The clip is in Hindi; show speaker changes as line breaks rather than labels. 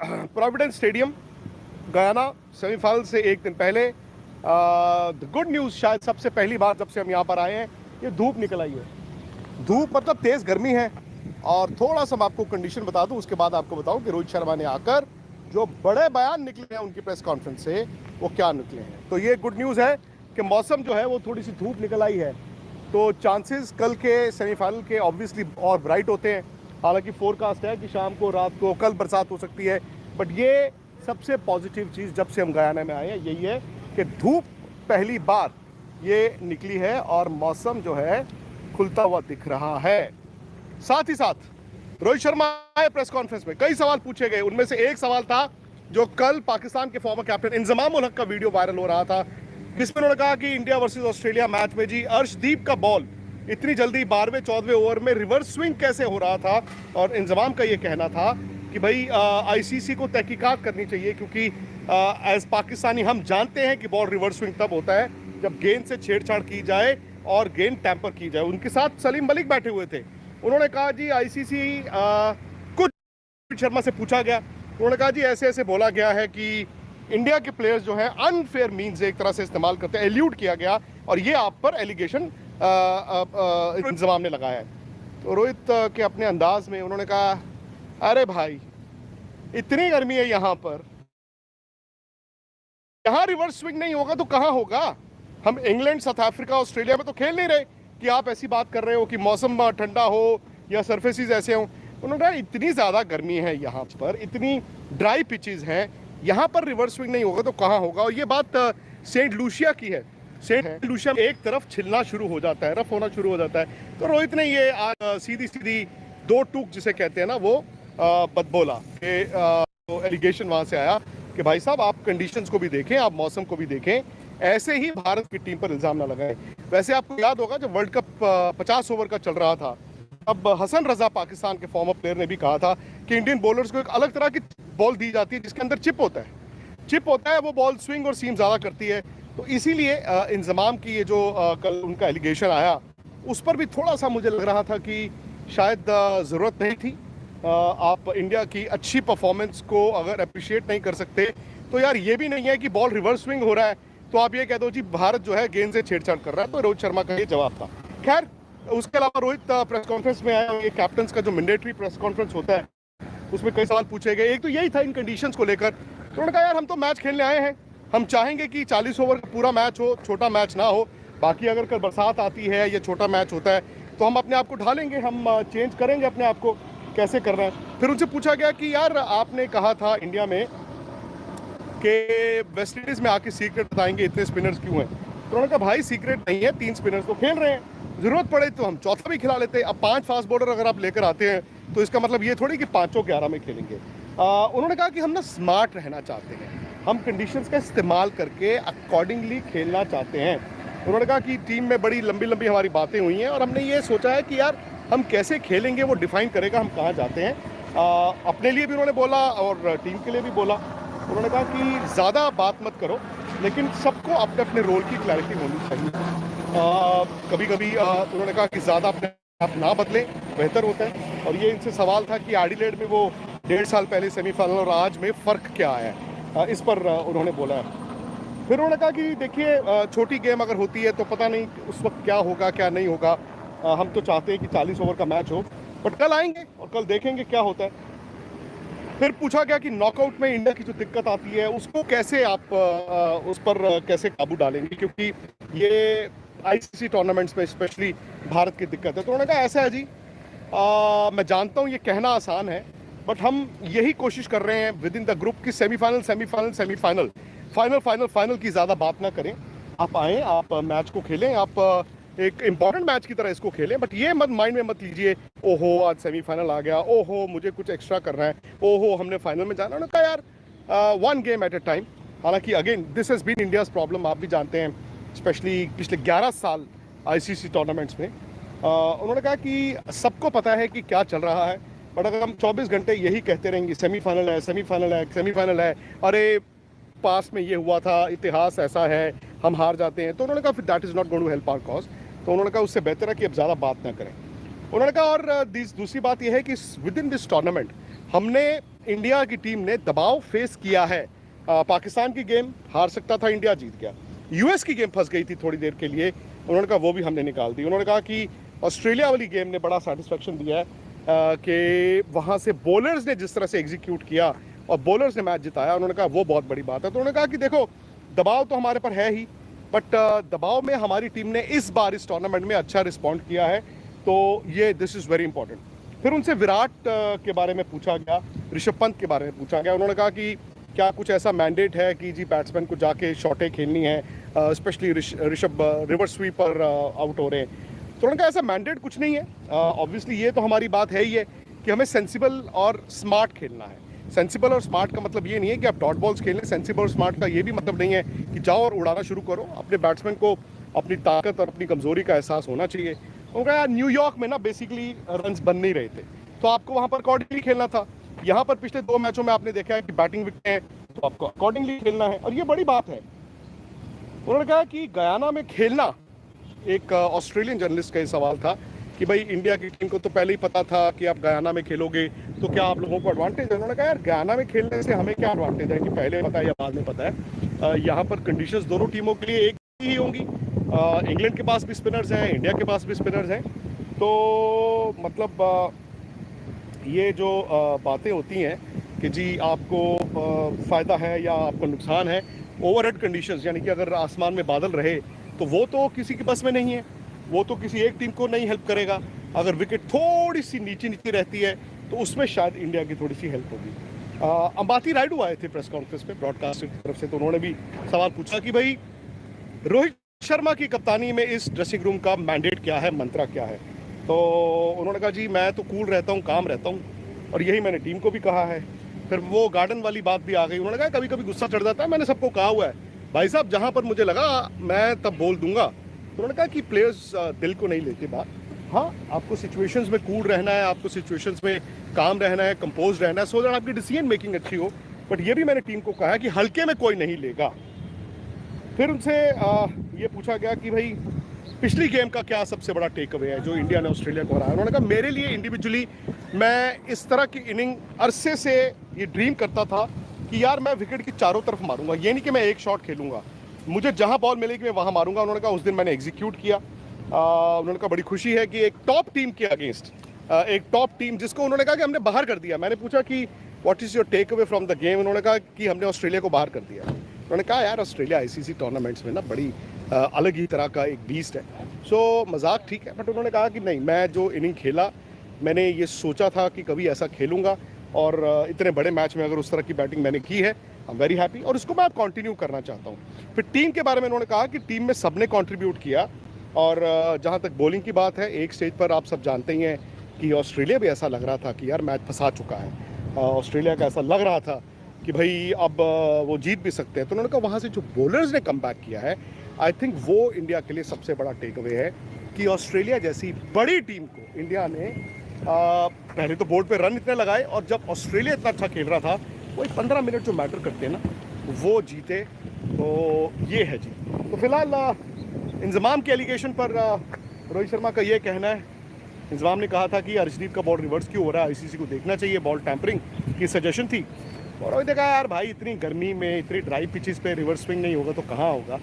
प्रोविडेंस स्टेडियम गयाना सेमीफाइनल से एक दिन पहले द गुड न्यूज़, शायद सबसे पहली बार जब से हम यहाँ पर आए हैं ये धूप निकल आई है। धूप मतलब तेज़ गर्मी है। और थोड़ा सा मैं आपको कंडीशन बता दूं, उसके बाद आपको बताऊं कि रोहित शर्मा ने आकर जो बड़े बयान निकले हैं उनकी प्रेस कॉन्फ्रेंस से वो क्या निकले हैं। तो ये गुड न्यूज़ है कि मौसम जो है वो थोड़ी सी धूप निकल आई है, तो चांसेस कल के सेमीफाइनल के ऑब्वियसली और ब्राइट होते हैं। हालांकि फोरकास्ट है कि शाम को, रात को, कल बरसात हो सकती है, बट ये सबसे पॉजिटिव चीज़ जब से हम गयाना में आए हैं यही है कि धूप पहली बार ये निकली है और मौसम जो है खुलता हुआ दिख रहा है। साथ ही साथ रोहित शर्मा आए प्रेस कॉन्फ्रेंस में, कई सवाल पूछे गए। उनमें से एक सवाल था जो कल पाकिस्तान के फॉर्मर कैप्टन इंजमाम उल हक का वीडियो वायरल हो रहा था, जिसमें उन्होंने कहा कि इंडिया वर्सेस ऑस्ट्रेलिया मैच में जी अर्शदीप का बॉल इतनी जल्दी 12वें 14वें ओवर में रिवर्स स्विंग कैसे हो रहा था। और इंजमाम का ये कहना था कि भाई आईसीसी को तहकीकात करनी चाहिए, क्योंकि एज पाकिस्तानी हम जानते हैं कि बॉल रिवर्स स्विंग तब होता है जब गेंद से छेड़छाड़ की जाए और गेंद टैंपर की जाए। उनके साथ सलीम मलिक बैठे हुए थे। उन्होंने कहा जी आईसीसी कुछ शर्मा से पूछा गया, उन्होंने कहा जी ऐसे ऐसे बोला गया है कि इंडिया के प्लेयर्स जो हैं अनफेयर मीन्स एक तरह से इस्तेमाल करते हैं, एल्यूड किया गया, और ये आप पर एलिगेशन इंतजाम ने लगाया है। तो रोहित के अपने अंदाज में उन्होंने कहा अरे भाई इतनी गर्मी है यहाँ पर, यहाँ रिवर्स स्विंग नहीं होगा तो कहाँ होगा। हम इंग्लैंड, साउथ अफ्रीका, ऑस्ट्रेलिया में तो खेल नहीं रहे कि आप ऐसी बात कर रहे हो कि मौसम ठंडा हो या सरफेसेस ऐसे हों। उन्होंने कहा इतनी ज़्यादा गर्मी है यहाँ पर, इतनी ड्राई पिचेस हैं, यहाँ पर रिवर्स स्विंग नहीं होगा तो कहाँ होगा। और ये बात सेंट लूसिया की है। सेंट लूसिया में एक तरफ छिलना शुरू हो जाता है, रफ होना शुरू हो जाता है। तो रोहित ने ये आज सीधी सीधी दो टूक जिसे कहते हैं ना वो बदबोला कि तो एलिगेशन वहाँ से आया कि भाई साहब आप कंडीशंस को भी देखें, आप मौसम को भी देखें, ऐसे ही भारत की टीम पर इल्ज़ाम ना लगाएं। वैसे आपको याद होगा जब वर्ल्ड कप 50 ओवर का चल रहा था, अब हसन रजा पाकिस्तान के फॉर्मर प्लेयर ने भी कहा था कि इंडियन बॉलर्स को एक अलग तरह की बॉल दी जाती है जिसके अंदर चिप होता है, वो बॉल स्विंग और सीम ज़्यादा करती है। तो इसीलिए इंजमाम की ये जो कल उनका एलिगेशन आया उस पर भी थोड़ा सा मुझे लग रहा था कि शायद ज़रूरत नहीं थी। आप इंडिया की अच्छी परफॉर्मेंस को अगर अप्रिशिएट नहीं कर सकते तो यार ये भी नहीं है कि बॉल रिवर्स स्विंग हो रहा है तो आप ये कह दो जी भारत जो है गेंद से छेड़छाड़ कर रहा है। तो रोहित शर्मा का ये जवाब था। खैर उसके अलावा रोहित प्रेस कॉन्फ्रेंस में आया, ये कैप्टन का जो मैंडेटरी प्रेस कॉन्फ्रेंस होता है उसमें कई सवाल पूछे गए। एक तो यही था इन कंडीशंस को लेकर, तो उन्होंने कहा यार हम तो मैच खेलने आए हैं, हम चाहेंगे कि 40 ओवर का पूरा मैच हो, छोटा मैच ना हो। बाकी अगर कल बरसात आती है या छोटा मैच होता है तो हम अपने आप को ढालेंगे, हम चेंज करेंगे अपने आप को कैसे करना है। फिर उनसे पूछा गया कि यार आपने कहा था इंडिया में कि वेस्ट इंडीज़ में आके सीक्रेट बताएंगे इतने स्पिनर्स क्यों हैं। तो उन्होंने कहा भाई सीक्रेट नहीं है, 3 स्पिनर्स तो खेल रहे हैं, ज़रूरत पड़े तो हम चौथा भी खिला लेते हैं। अब 5 फास्ट बॉलर अगर आप लेकर आते हैं तो इसका मतलब ये थोड़ी कि 5 11 में खेलेंगे। उन्होंने कहा कि हम ना स्मार्ट रहना चाहते हैं, हम कंडीशंस का इस्तेमाल करके अकॉर्डिंगली खेलना चाहते हैं। उन्होंने कहा कि टीम में बड़ी लंबी लंबी हमारी बातें हुई हैं और हमने ये सोचा है कि यार हम कैसे खेलेंगे वो डिफाइन करेगा हम कहाँ जाते हैं। अपने लिए भी उन्होंने बोला और टीम के लिए भी बोला। उन्होंने कहा कि ज़्यादा बात मत करो, लेकिन सबको अपने अपने रोल की क्लैरिटी होनी चाहिए। कभी कभी उन्होंने कहा कि ज़्यादा अपने आप ना बदलें बेहतर होता है। और ये इनसे सवाल था कि एडिलेड में वो 1.5 साल पहले सेमीफाइनल और आज में फ़र्क क्या है, इस पर उन्होंने बोला है। फिर उन्होंने कहा कि देखिए छोटी गेम अगर होती है तो पता नहीं उस वक्त क्या होगा क्या नहीं होगा। हम तो चाहते हैं कि 40 ओवर का मैच हो, बट कल आएंगे और कल देखेंगे क्या होता है। फिर पूछा गया कि नॉकआउट में इंडिया की जो दिक्कत आती है उसको कैसे आप उस पर कैसे काबू डालेंगे, क्योंकि ये आईसीसी टूर्नामेंट्स में स्पेशली भारत की दिक्कत है। तो उन्होंने कहा ऐसा है जी, मैं जानता हूँ ये कहना आसान है, बट हम यही कोशिश कर रहे हैं विद इन द ग्रुप की सेमीफाइनल फाइनल की ज़्यादा बात ना करें। आप आएँ, आप मैच को खेलें, आप एक इम्पॉर्टेंट मैच की तरह इसको खेलें, बट ये मत माइंड में मत लीजिए ओहो आज सेमीफाइनल आ गया, ओहो मुझे कुछ एक्स्ट्रा करना है, ओहो हमने फाइनल में जाना। उन्होंने कहा यार 1 गेम एट ए टाइम। हालांकि again this has been India's problem, आप भी जानते हैं, स्पेशली पिछले 11 साल आईसीसी टूर्नामेंट्स में। उन्होंने कहा कि सबको पता है कि क्या चल रहा है, बट अगर हम 24 घंटे यही कहते रहेंगे सेमीफाइनल है, अरे पास में ये हुआ था, इतिहास ऐसा है, हम हार जाते हैं, तो उन्होंने कहा फिर that is not going to help our cause. तो उन्होंने कहा उससे बेहतर है कि अब ज़्यादा बात ना करें। उन्होंने कहा और दूसरी बात यह है कि विद इन दिस टूर्नामेंट हमने इंडिया की टीम ने दबाव फेस किया है। पाकिस्तान की गेम हार सकता था, इंडिया जीत गया। यूएस की गेम फंस गई थी थोड़ी देर के लिए, उन्होंने कहा वो भी हमने निकाल दी। उन्होंने कहा कि ऑस्ट्रेलिया वाली गेम ने बड़ा सेटिस्फेक्शन दिया है कि वहाँ से बॉलर्स ने जिस तरह से एग्जीक्यूट किया और बॉलर्स ने मैच जिताया, उन्होंने कहा वो बहुत बड़ी बात है। तो उन्होंने कहा कि देखो दबाव तो हमारे पर है ही, बट दबाव में हमारी टीम ने इस बार इस टूर्नामेंट में अच्छा रिस्पॉन्ड किया है, तो ये दिस इज़ वेरी इंपॉर्टेंट। फिर उनसे विराट के बारे में पूछा गया, ऋषभ पंत के बारे में पूछा गया। उन्होंने कहा कि क्या कुछ ऐसा मैंडेट है कि जी बैट्समैन को जाके शॉटें खेलनी है, स्पेशली ऋषभ रिवर्स स्वीप पर आउट हो रहे हैं। तो उन्होंने कहा ऐसा मैंडेट कुछ नहीं है। ऑब्वियसली ये तो हमारी बात है ही है कि हमें सेंसिबल और स्मार्ट खेलना है। सेंसिबल और स्मार्ट का मतलब ये नहीं है कि आप डॉट बॉल्स खेलें। सेंसिबल और स्मार्ट का ये भी मतलब नहीं है कि जाओ और उड़ाना शुरू करो। अपने बैट्समैन को अपनी ताकत और अपनी कमजोरी का एहसास होना चाहिए। उन्होंने कहा न्यूयॉर्क में ना बेसिकली रन्स बन नहीं रहे थे, तो आपको वहाँ पर अकॉर्डिंगली खेलना था। यहाँ पर पिछले 2 मैचों में आपने देखा है कि बैटिंग विकेट है, तो आपको अकॉर्डिंगली खेलना है, और ये बड़ी बात है। उन्होंने कहा कि गयाना में खेलना, एक ऑस्ट्रेलियन जर्नलिस्ट का ये सवाल था कि भाई इंडिया की टीम को तो पहले ही पता था कि आप गयाना में खेलोगे, तो क्या आप लोगों को एडवांटेज है? उन्होंने कहा यार गयाना में खेलने से हमें क्या एडवांटेज है कि पहले पता है या बाद में पता है। यहाँ पर कंडीशंस दोनों टीमों के लिए एक ही होंगी। इंग्लैंड के पास भी स्पिनर्स हैं, इंडिया के पास भी स्पिनर्स हैं, तो मतलब ये जो बातें होती हैं कि जी आपको फ़ायदा है या आपको नुकसान है, ओवरहेड कंडीशंस, यानी कि अगर आसमान में बादल रहे तो वो तो किसी के बस में नहीं है, वो तो किसी एक टीम को नहीं हेल्प करेगा। अगर विकेट थोड़ी सी नीचे नीचे रहती है तो उसमें शायद इंडिया की थोड़ी सी हेल्प होगी। अंबाती रायडू आए थे प्रेस कॉन्फ्रेंस पे ब्रॉडकास्टर की तरफ से, तो उन्होंने भी सवाल पूछा कि भाई रोहित शर्मा की कप्तानी में इस ड्रेसिंग रूम का मैंडेट क्या है, मंत्रा क्या है? तो उन्होंने कहा जी मैं तो कूल रहता हूँ, काम रहता हूँ, और यही मैंने टीम को भी कहा है। फिर वो गार्डन वाली बात भी आ गई। उन्होंने कहा कभी कभी गुस्सा चढ़ जाता है, मैंने सबको कहा हुआ है भाई साहब, जहाँ पर मुझे लगा मैं तब बोल दूंगा। तो उन्होंने कहा कि प्लेयर्स दिल को नहीं लेते बात। हाँ, आपको सिचुएशंस में कूल रहना है, आपको सिचुएशंस में काम रहना है, कंपोज रहना है, सो दैट आपकी डिसीजन मेकिंग अच्छी हो। बट ये भी मैंने टीम को कहा है कि हल्के में कोई नहीं लेगा। फिर उनसे ये पूछा गया कि भाई पिछली गेम का क्या सबसे बड़ा टेक अवे है जो इंडिया ने ऑस्ट्रेलिया को हराया। उन्होंने कहा मेरे लिए इंडिविजुअली मैं इस तरह की इनिंग अरसे से ये ड्रीम करता था कि यार मैं विकेट की चारों तरफ मारूंगा, ये नहीं कि मैं एक शॉट खेलूंगा, मुझे जहां बॉल मिलेगी मैं वहां मारूंगा। उन्होंने कहा उस दिन मैंने एग्जीक्यूट किया। उन्होंने कहा बड़ी खुशी है कि एक टॉप टीम के अगेंस्ट, एक टॉप टीम जिसको उन्होंने कहा कि हमने बाहर कर दिया। मैंने पूछा कि what is your take away from the game? उन्होंने कहा कि हमने ऑस्ट्रेलिया को बाहर कर दिया। उन्होंने कहा यार ऑस्ट्रेलिया आईसीसी टूर्नामेंट्स में ना बड़ी अलग ही तरह का एक बीस्ट है, सो मजाक ठीक है, बट उन्होंने कहा कि नहीं, मैं जो इनिंग खेला मैंने ये सोचा था कि कभी ऐसा खेलूंगा, और इतने बड़े मैच में अगर उस तरह की बैटिंग मैंने की है, आई एम वेरी हैप्पी, और इसको मैं कंटिन्यू करना चाहता हूँ। फिर टीम के बारे में उन्होंने कहा कि टीम में सबने कंट्रीब्यूट किया, और जहाँ तक बॉलिंग की बात है, एक स्टेज पर आप सब जानते ही हैं कि ऑस्ट्रेलिया भी ऐसा लग रहा था कि यार मैच फंसा चुका है। ऑस्ट्रेलिया का ऐसा लग रहा था कि भाई अब वो जीत भी सकते हैं। तो उन्होंने कहा वहाँ से जो बॉलर्स ने कम बैक किया है, आई थिंक वो इंडिया के लिए सबसे बड़ा टेक अवे है कि ऑस्ट्रेलिया जैसी बड़ी टीम को इंडिया ने पहले तो बोर्ड पे रन इतने लगाए, और जब ऑस्ट्रेलिया इतना अच्छा खेल रहा था, वही 15 मिनट जो मैटर करते हैं ना, वो जीते। तो ये है जी। तो फिलहाल इंजमाम के एलिगेशन पर रोहित शर्मा का ये कहना है, इंजमाम ने कहा था कि अर्शदीप का बॉल रिवर्स क्यों हो रहा है, आईसीसी को देखना चाहिए, बॉल टैंपरिंग की सजेशन थी। और रोहित ने कहा यार भाई इतनी गर्मी में इतनी ड्राई पिचेस पे रिवर्स स्विंग नहीं होगा तो कहाँ होगा।